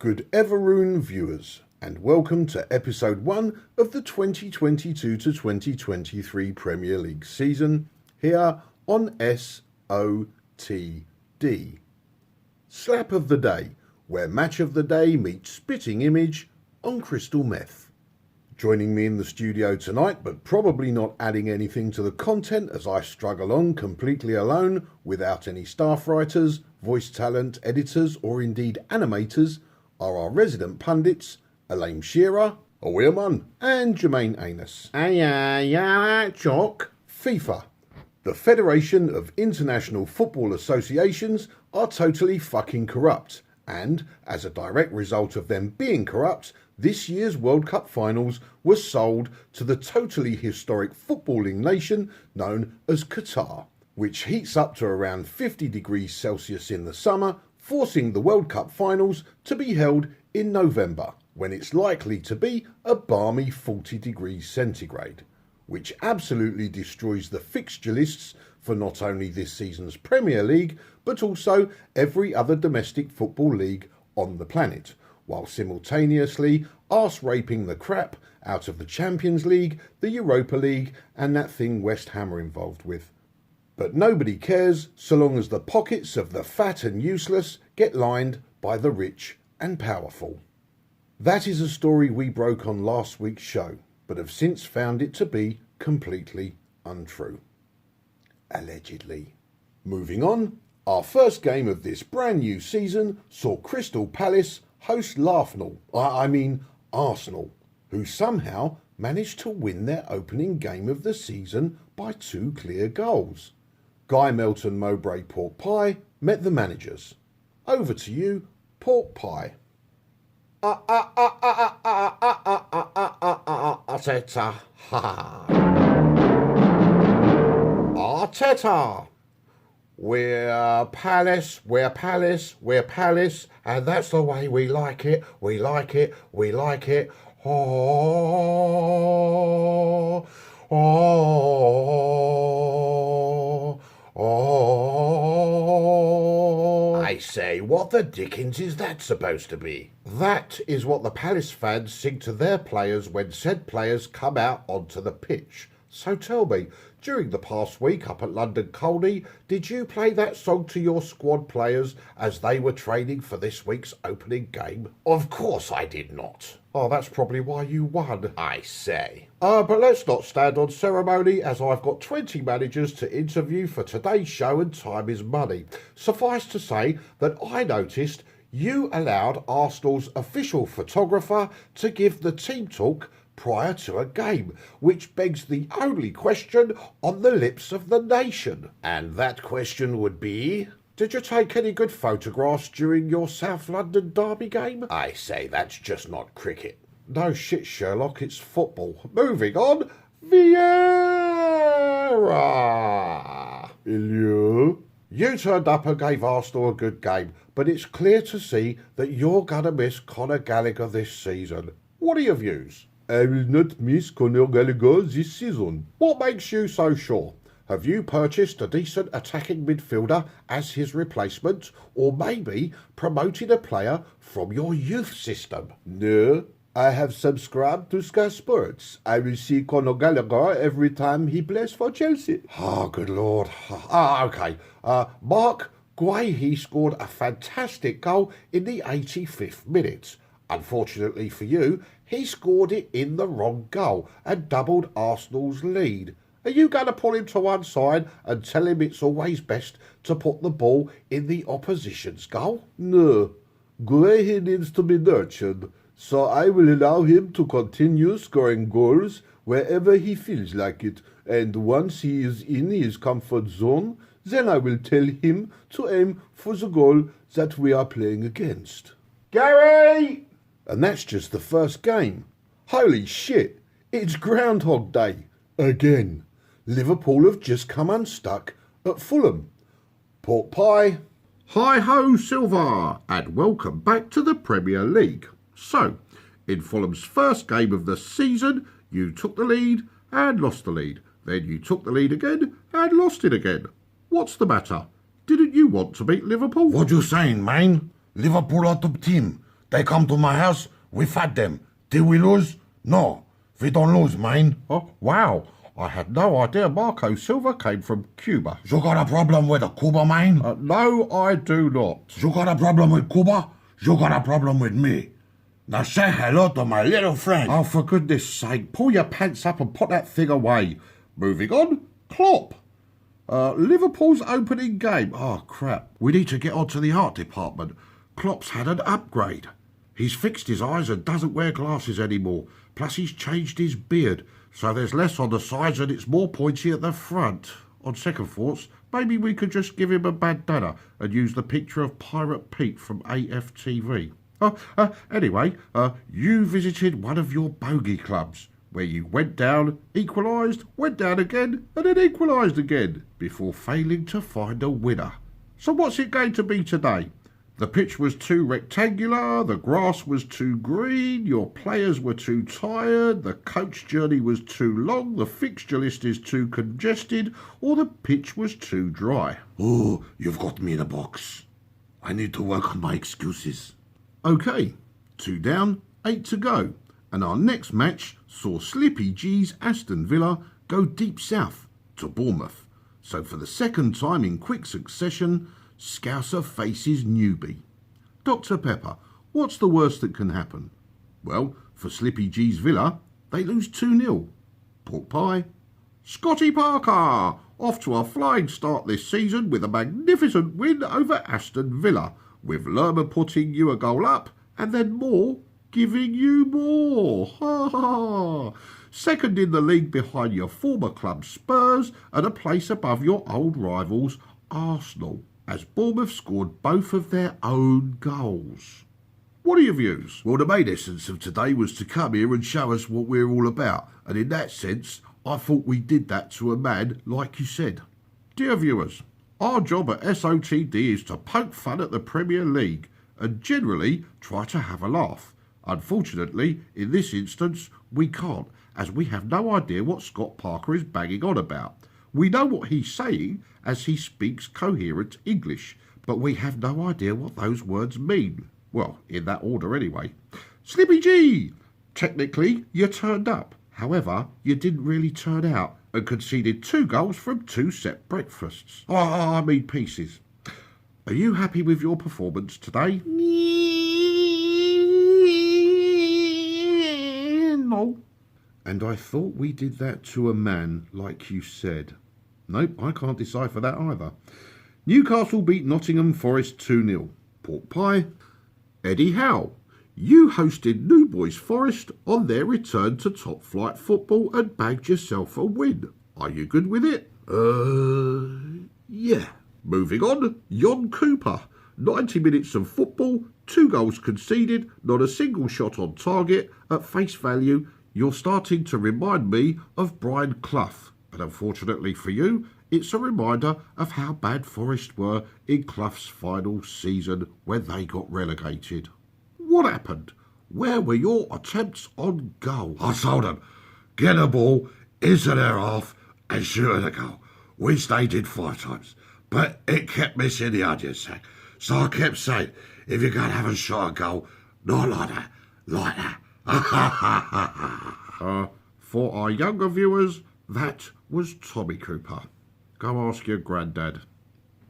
Good Everoon viewers, and welcome to episode 1 of the 2022 to 2023 Premier League season here on SOTD. Slap of the Day, where Match of the Day meets Spitting Image on Crystal Meth. Joining me in the studio tonight, but probably not adding anything to the content as I struggle on completely alone without any staff writers, voice talent, editors or indeed animators, are our resident pundits, Elaine Shearer, Oweerman, and Jermaine Anus. Chalk. FIFA. The Federation of International Football Associations are totally fucking corrupt, and, as a direct result of them being corrupt, this year's World Cup finals were sold to the totally historic footballing nation known as Qatar, which heats up to around 50 degrees Celsius in the summer, forcing the World Cup finals to be held in November, when it's likely to be a balmy 40 degrees centigrade, which absolutely destroys the fixture lists for not only this season's Premier League, but also every other domestic football league on the planet, while simultaneously arse-raping the crap out of the Champions League, the Europa League, and that thing West Ham are involved with. But nobody cares so long as the pockets of the fat and useless get lined by the rich and powerful. That is a story we broke on last week's show, but have since found it to be completely untrue. Allegedly. Moving on, our first game of this brand new season saw Crystal Palace host Arsenal, who somehow managed to win their opening game of the season by 2 clear goals. Guy Melton Mowbray Pork Pie met the managers. Over to you, Pork Pie. Arteta. Arteta. We're Palace, and that's the way we like it. Oh. I say, what the dickens is that supposed to be? That is what the Palace fans sing to their players when said players come out onto the pitch. So tell me, during the past week up at London Colney, did you play that song to your squad players as they were training for this week's opening game? Of course I did not. Oh, that's probably why you won, I say. But let's not stand on ceremony, as I've got 20 managers to interview for today's show and time is money. Suffice to say that I noticed you allowed Arsenal's official photographer to give the team talk prior to a game, which begs the only question on the lips of the nation. And that question would be, did you take any good photographs during your South London derby game? I say, that's just not cricket. No shit, Sherlock, it's football. Moving on, Vieira. Hello? You turned up and gave Arsenal a good game, but it's clear to see that you're going to miss Conor Gallagher this season. What are your views? I will not miss Conor Gallagher this season. What makes you so sure? Have you purchased a decent attacking midfielder as his replacement, or maybe promoted a player from your youth system? No, I have subscribed to Sky Sports. I will see Conor Gallagher every time he plays for Chelsea. Oh, good Lord. Okay. Mark Guehi scored a fantastic goal in the 85th minute. Unfortunately for you, he scored it in the wrong goal and doubled Arsenal's lead. Are you going to pull him to one side and tell him it's always best to put the ball in the opposition's goal? No, Guehi needs to be nurtured, so I will allow him to continue scoring goals wherever he feels like it, and once he is in his comfort zone, then I will tell him to aim for the goal that we are playing against. Gary! And that's just the first game. Holy shit, it's Groundhog Day. Again. Liverpool have just come unstuck at Fulham. Pork Pie. Hi-ho, Silver, and welcome back to the Premier League. So, in Fulham's first game of the season, you took the lead and lost the lead. Then you took the lead again and lost it again. What's the matter? Didn't you want to beat Liverpool? What you saying, man? Liverpool are top team. They come to my house, we fight them. Did we lose? No, we don't lose, man. Oh, wow. I had no idea Marco Silva came from Cuba. You got a problem with Cuba, man? No, I do not. You got a problem with Cuba? You got a problem with me. Now say hello to my little friend. Oh, for goodness sake, pull your pants up and put that thing away. Moving on, Klopp. Liverpool's opening game. Oh, crap. We need to get on to the art department. Klopp's had an upgrade. He's fixed his eyes and doesn't wear glasses anymore. Plus, he's changed his beard, so there's less on the sides and it's more pointy at the front. On second thoughts, maybe we could just give him a bandana and use the picture of Pirate Pete from AFTV. Anyway, you visited one of your bogey clubs, where you went down, equalised, went down again, and then equalised again, before failing to find a winner. So what's it going to be today? The pitch was too rectangular, the grass was too green, your players were too tired, the coach journey was too long, the fixture list is too congested, or the pitch was too dry. Oh, you've got me in a box. I need to work on my excuses. OK, 2 down, 8 to go, and our next match saw Slippy G's Aston Villa go deep south to Bournemouth. So for the second time in quick succession, Scouser faces newbie. Dr Pepper, what's the worst that can happen? Well, for Slippy G's Villa, they lose 2-0. Pork pie. Scotty Parker, off to a flying start this season with a magnificent win over Aston Villa, with Lerma putting you a goal up and then more giving you more. Ha ha! Second in the league behind your former club Spurs and a place above your old rivals Arsenal, as Bournemouth scored both of their own goals. What are your views? Well, the main essence of today was to come here and show us what we're all about, and in that sense, I thought we did that to a man like you said. Dear viewers, our job at SOTD is to poke fun at the Premier League and generally try to have a laugh. Unfortunately, in this instance, we can't, as we have no idea what Scott Parker is banging on about. We know what he's saying as he speaks coherent English, but we have no idea what those words mean. Well, in that order anyway. Slippy G! Technically, you turned up. However, you didn't really turn out and conceded 2 goals from 2 set breakfasts. I mean pieces. Are you happy with your performance today? No. And I thought we did that to a man like you said. Nope, I can't decipher that either. Newcastle beat Nottingham Forest 2-0. Pork pie. Eddie Howe, you hosted New Boys Forest on their return to top flight football and bagged yourself a win. Are you good with it? Yeah. Moving on, Jon Cooper. 90 minutes of football, 2 goals conceded, not a single shot on target. At face value, you're starting to remind me of Brian Clough. But unfortunately for you, it's a reminder of how bad Forest were in Clough's final season when they got relegated. What happened? Where were your attempts on goal? I told them, get the ball into their half and shoot at a goal, which they did 5 times. But it kept missing the onion sack. So I kept saying, if you're going to have a shot at goal, not like that, like that. For our younger viewers, that was Tommy Cooper. Go ask your granddad.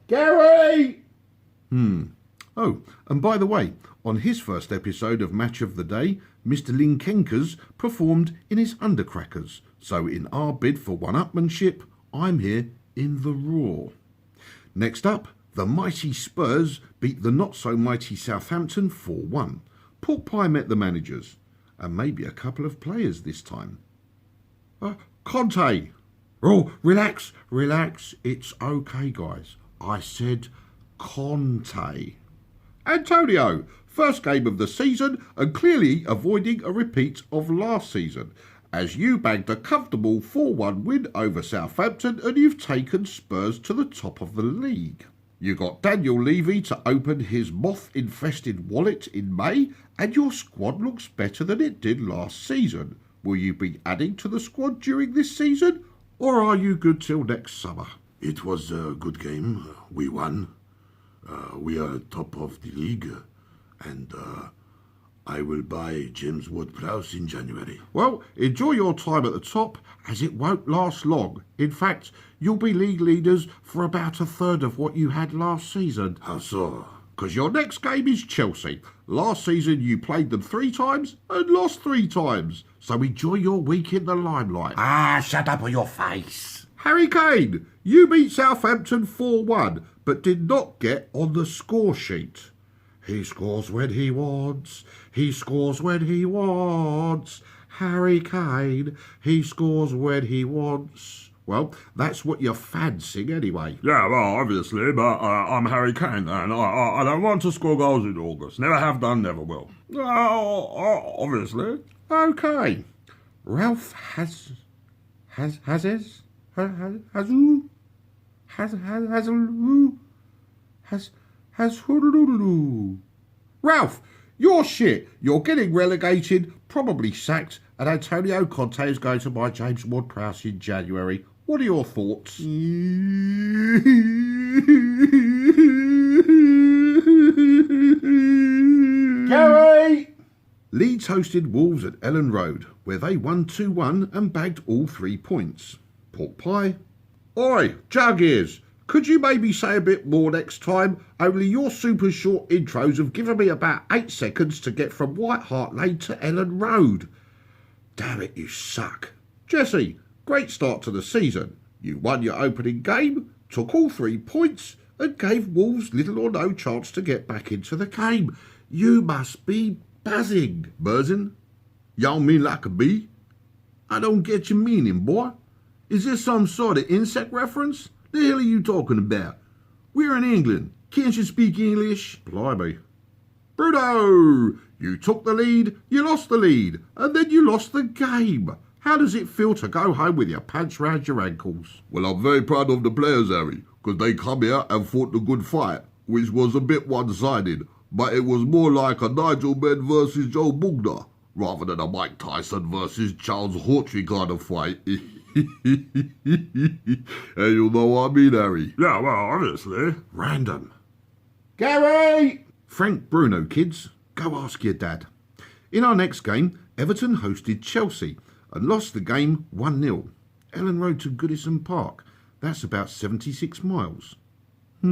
Gary! Oh, and by the way, on his first episode of Match of the Day, Mr. Linkenkers performed in his undercrackers. So in our bid for one-upmanship, I'm here in the Raw. Next up, the mighty Spurs beat the not-so-mighty Southampton 4-1. Pork pie met the managers, and maybe a couple of players this time. Conte! Oh, relax, it's okay, guys. I said Conte. Antonio, first game of the season and clearly avoiding a repeat of last season, as you bagged a comfortable 4-1 win over Southampton and you've taken Spurs to the top of the league. You got Daniel Levy to open his moth-infested wallet in May, and your squad looks better than it did last season. Will you be adding to the squad during this season, or are you good till next summer? It was a good game. We won. We are top of the league. And I will buy James Ward-Prowse in January. Well, enjoy your time at the top, as it won't last long. In fact, you'll be league leaders for about a third of what you had last season. How so? Because your next game is Chelsea. Last season you played them 3 times and lost 3 times. So enjoy your week in the limelight. Ah, shut up with your face. Harry Kane, you beat Southampton 4-1, but did not get on the score sheet. He scores when he wants. He scores when he wants. Harry Kane, he scores when he wants. Well, that's what your fans sing anyway. Yeah, well, obviously, but I'm Harry Kane, and I don't want to score goals in August. Never have done, never will. Obviously. Okay. Ralph has Ralph, you're shit. You're getting relegated, probably sacked, and Antonio Conte is going to buy James Ward-Prowse in January. What are your thoughts? Gary! Leeds hosted Wolves at Ellen Road, where they won 2-1 and bagged all 3 points. Pork pie. Oi, Jug ears, could you maybe say a bit more next time? Only your super short intros have given me about 8 seconds to get from White Hart Lane to Ellen Road. Damn it, you suck. Jesse, great start to the season. You won your opening game, took all 3 points, and gave Wolves little or no chance to get back into the game. You must be buzzing. Buzzing? Y'all mean like a bee? I don't get your meaning, boy. Is this some sort of insect reference? The hell are you talking about? We're in England. Can't you speak English? Blimey. Bruno! You took the lead, you lost the lead, and then you lost the game. How does it feel to go home with your pants round your ankles? Well, I'm very proud of the players, Harry, because they come here and fought a good fight, which was a bit one-sided, but it was more like a Nigel Benn versus Joe Bugner, rather than a Mike Tyson versus Charles Hawtrey kind of fight. And you know what I mean, Harry? Yeah, well, obviously. Random. Gary! Frank Bruno, kids. Go ask your dad. In our next game, Everton hosted Chelsea and lost the game 1-0. Ellen Road to Goodison Park. That's about 76 miles. La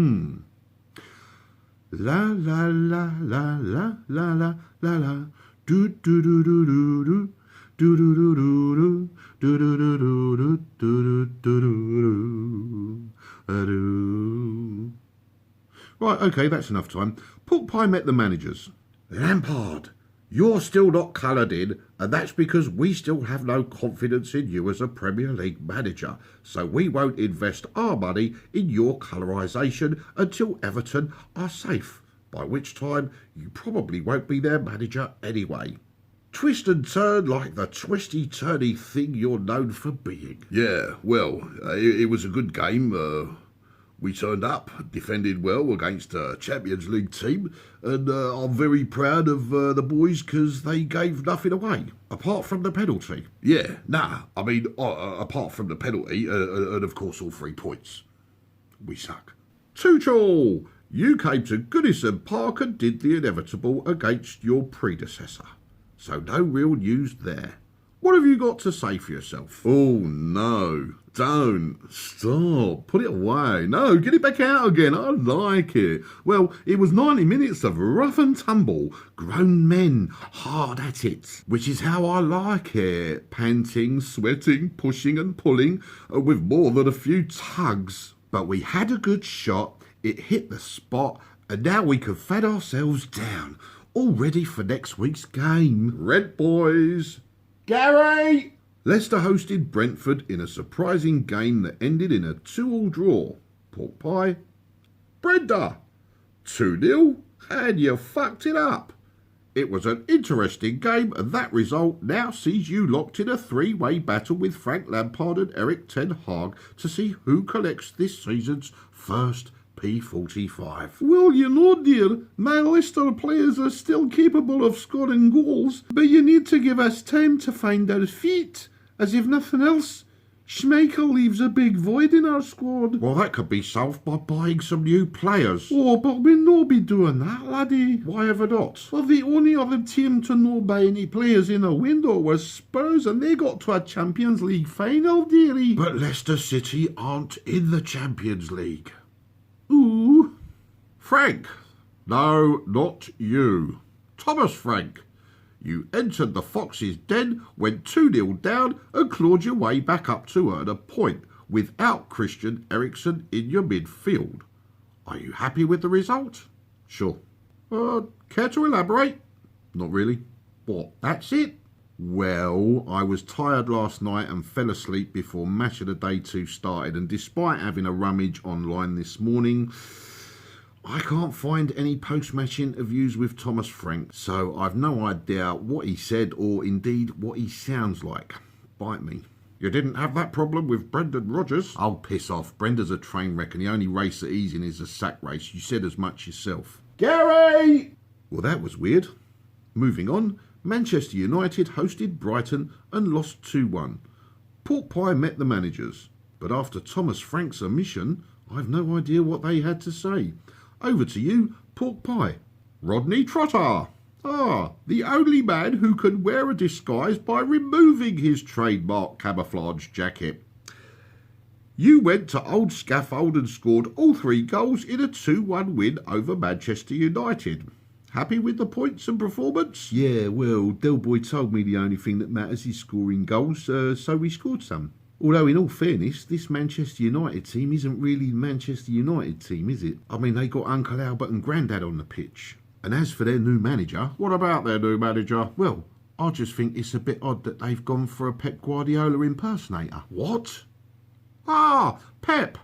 la la la la la la la la. Do do do do do do. Do do do do do do do do do do do do. Right, okay, that's enough time. Pork Pie met the managers. Lampard, you're still not coloured in, and that's because we still have no confidence in you as a Premier League manager, so we won't invest our money in your colourisation until Everton are safe, by which time you probably won't be their manager anyway. Twist and turn like the twisty-turny thing you're known for being. Yeah, well, it was a good game. We turned up, defended well against a Champions League team, and I'm very proud of the boys because they gave nothing away. Apart from the penalty. Yeah, I mean, apart from the penalty, and of course all 3 points. We suck. Tuchel, you came to Goodison Park and did the inevitable against your predecessor. So no real news there. What have you got to say for yourself? Oh, no. Don't. Stop. Put it away. No, get it back out again. I like it. Well, it was 90 minutes of rough and tumble. Grown men hard at it. Which is how I like it. Panting, sweating, pushing and pulling, with more than a few tugs. But we had a good shot. It hit the spot. And now we can fed ourselves down. All ready for next week's game. Red boys. Gary! Leicester hosted Brentford in a surprising game that ended in a 2-2 draw. Pork pie. Brenda! 2-0? And you fucked it up. It was an interesting game, and that result now sees you locked in a 3-way battle with Frank Lampard and Eric Ten Hag to see who collects this season's first P45. Well, you know, dear, my Leicester players are still capable of scoring goals, but you need to give us time to find our feet. As if nothing else, Schmeichel leaves a big void in our squad. Well, that could be solved by buying some new players. Oh, but we'll no be doing that, laddie. Why ever not? Well, the only other team to no buy any players in a window was Spurs, and they got to a Champions League final, dearie. But Leicester City aren't in the Champions League. Ooh. Frank. No, not you. Thomas Frank. You entered the Fox's den, went 2-0 down and clawed your way back up to earn a point without Christian Eriksen in your midfield. Are you happy with the result? Sure. Care to elaborate? Not really. What, that's it? Well, I was tired last night and fell asleep before Match of the Day 2 started, and despite having a rummage online this morning, I can't find any post-match interviews with Thomas Frank, so I've no idea what he said or indeed what he sounds like. Bite me. You didn't have that problem with Brendan Rodgers? Oh, piss off. Brenda's a train wreck and the only race that he's in is a sack race. You said as much yourself. Gary! Well, that was weird. Moving on, Manchester United hosted Brighton and lost 2-1. Pork Pie met the managers, but after Thomas Frank's omission, I've no idea what they had to say. Over to you, Pork Pie. Rodney Trotter. Ah, the only man who can wear a disguise by removing his trademark camouflage jacket. You went to Old Scaffold and scored all 3 goals in a 2-1 win over Manchester United. Happy with the points and performance? Yeah, well, Del Boy told me the only thing that matters is scoring goals, so we scored some. Although, in all fairness, this Manchester United team isn't really the Manchester United team, is it? I mean, they got Uncle Albert and Grandad on the pitch. And as for their new manager... What about their new manager? Well, I just think it's a bit odd that they've gone for a Pep Guardiola impersonator. What? Ah, Pep.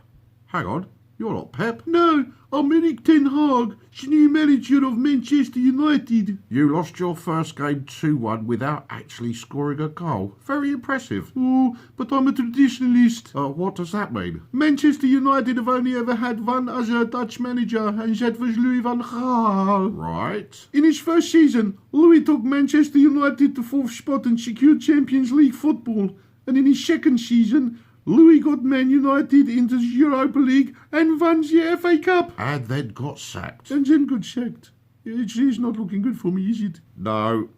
Hang on, you're not Pep. No, I'm Erik ten Hag, the new manager of Manchester United. You lost your first game 2-1 without actually scoring a goal. Very impressive. Oh, but I'm a traditionalist. What does that mean? Manchester United have only ever had one other Dutch manager, and that was Louis van Gaal. Right. In his first season, Louis took Manchester United to 4th spot and secured Champions League football. And in his second season, Louis got Man United into the Europa League and won the FA Cup. And then got sacked. And then got sacked. It's not looking good for me, is it? No.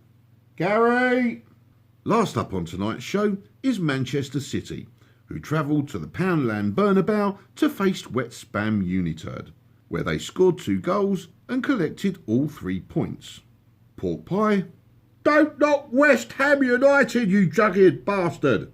Gary! Last up on tonight's show is Manchester City, who travelled to the Poundland Bernabeu to face West Ham United, where they scored 2 goals and collected all 3 points. Pork Pie. Don't knock West Ham United, you jughead bastard!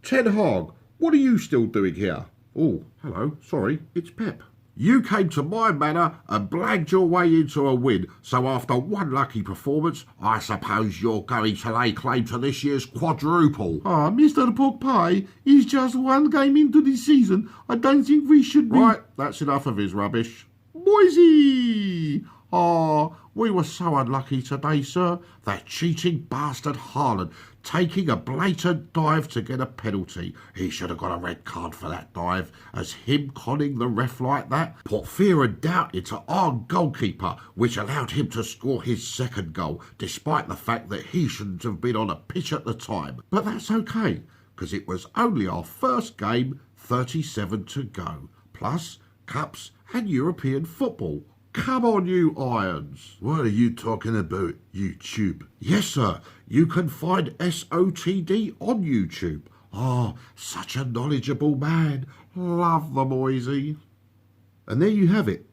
Ten Hag, what are you still doing here? Oh, hello, sorry, it's Pep. You came to my manor and blagged your way into a win, so after one lucky performance, I suppose you're going to lay claim to this year's quadruple. Ah, Mr. Pork Pie, it's just one game into the season. I don't think we should be... Right, that's enough of his rubbish. Boise! We were so unlucky today, sir. That cheating bastard Haaland taking a blatant dive to get a penalty. He should have got a red card for that dive, as him conning the ref like that put fear and doubt into our goalkeeper, which allowed him to score his second goal, despite the fact that he shouldn't have been on a pitch at the time. But that's okay, because it was only our first game, 37 to go, plus cups and European football. Come on, you irons. What are you talking about, YouTube? Yes, sir. You can find SOTD on YouTube. Such a knowledgeable man. Love the Moisey. And there you have it.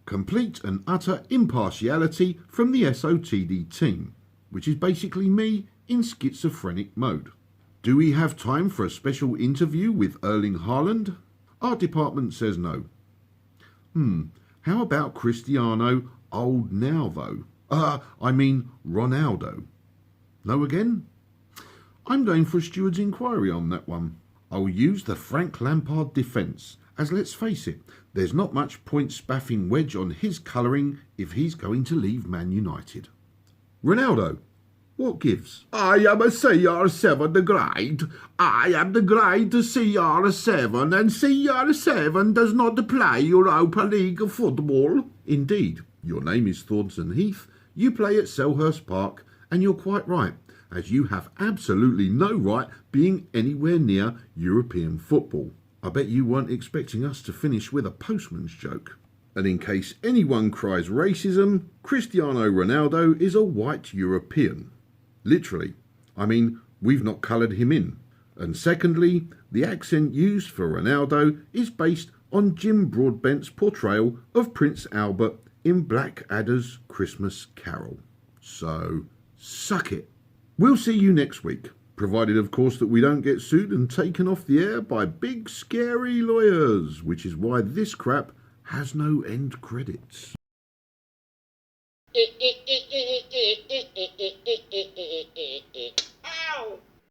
Complete and utter impartiality from the SOTD team, which is basically me in schizophrenic mode. Do we have time for a special interview with Erling Haaland? Our department says no. How about Cristiano old now, though? I mean Ronaldo. No again? I'm going for a steward's inquiry on that one. I'll use the Frank Lampard defence, as let's face it, there's not much point spaffing Wedge on his colouring if he's going to leave Man United. Ronaldo, what gives? I am a CR7 the grade. I am the grade to CR7, and CR7 does not play Europa League football. Indeed, your name is Thornton Heath, you play at Selhurst Park, and you're quite right. as you have absolutely no right being anywhere near European football. I bet you weren't expecting us to finish with a postman's joke. And in case anyone cries racism, Cristiano Ronaldo is a white European. Literally. I mean, we've not coloured him in. And secondly, the accent used for Ronaldo is based on Jim Broadbent's portrayal of Prince Albert in Blackadder's Christmas Carol. So, suck it. We'll see you next week, provided of course that we don't get sued and taken off the air by big scary lawyers, which is why this crap has no end credits. Ow!